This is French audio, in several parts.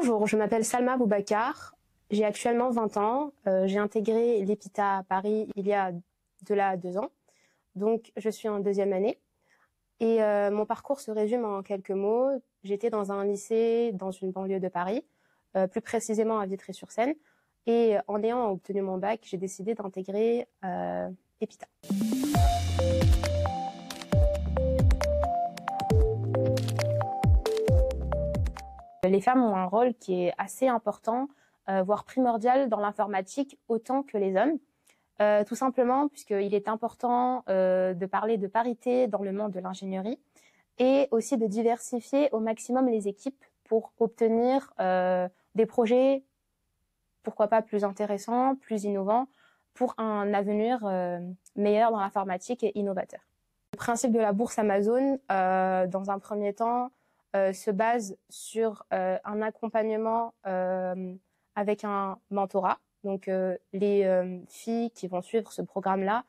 Bonjour, je m'appelle Salma Boubacar, j'ai actuellement 20 ans, j'ai intégré l'EPITA à Paris il y a de là 2 ans, donc je suis en deuxième année et mon parcours se résume en quelques mots. J'étais dans un lycée dans une banlieue de Paris, plus précisément à Vitry-sur-Seine, et en ayant obtenu mon bac, j'ai décidé d'intégrer EPITA. Les femmes ont un rôle qui est assez important, voire primordial dans l'informatique autant que les hommes. Tout simplement puisqu'il est important de parler de parité dans le monde de l'ingénierie et aussi de diversifier au maximum les équipes pour obtenir des projets, pourquoi pas plus intéressants, plus innovants, pour un avenir meilleur dans l'informatique et innovateur. Le principe de la bourse Amazon, dans un premier temps, se base sur un accompagnement avec un mentorat. Donc les filles qui vont suivre ce programme-là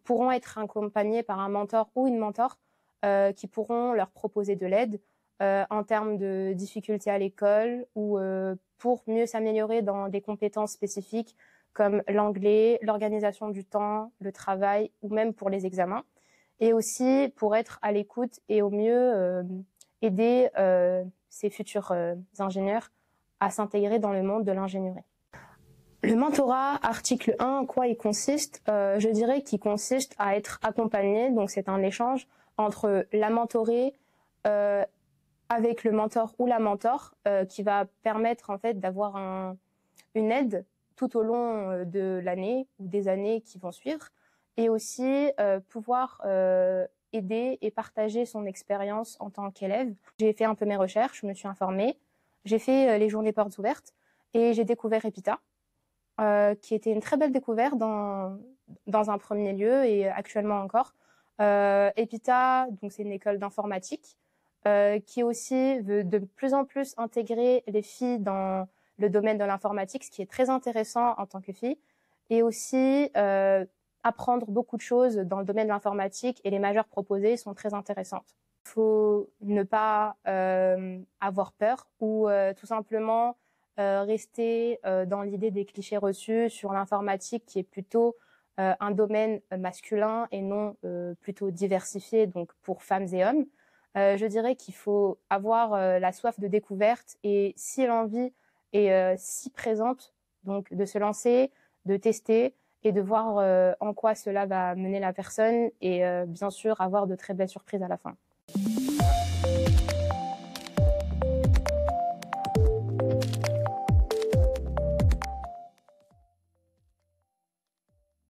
pourront être accompagnées par un mentor ou une mentor qui pourront leur proposer de l'aide en termes de difficultés à l'école ou pour mieux s'améliorer dans des compétences spécifiques comme l'anglais, l'organisation du temps, le travail ou même pour les examens. Et aussi pour être à l'écoute et au mieux aider ces futurs ingénieurs à s'intégrer dans le monde de l'ingénierie. Le mentorat, article 1, en quoi il consiste? Je dirais qu'il consiste à être accompagné, donc c'est un échange entre la mentorée avec le mentor ou la mentor qui va permettre en fait d'avoir une aide tout au long de l'année ou des années qui vont suivre, et aussi pouvoir aider et partager son expérience en tant qu'élève. J'ai fait un peu mes recherches, je me suis informée, j'ai fait les journées portes ouvertes et j'ai découvert EPITA, qui était une très belle découverte dans un premier lieu et actuellement encore. EPITA, donc c'est une école d'informatique qui aussi veut de plus en plus intégrer les filles dans le domaine de l'informatique, ce qui est très intéressant en tant que fille, et aussi apprendre beaucoup de choses dans le domaine de l'informatique, et les majeures proposées sont très intéressantes. Il faut ne pas avoir peur ou tout simplement rester dans l'idée des clichés reçus sur l'informatique qui est plutôt un domaine masculin et non plutôt diversifié, donc pour femmes et hommes. Je dirais qu'il faut avoir la soif de découverte et si l'envie est si présente, donc de se lancer, de tester et de voir en quoi cela va mener la personne et bien sûr avoir de très belles surprises à la fin.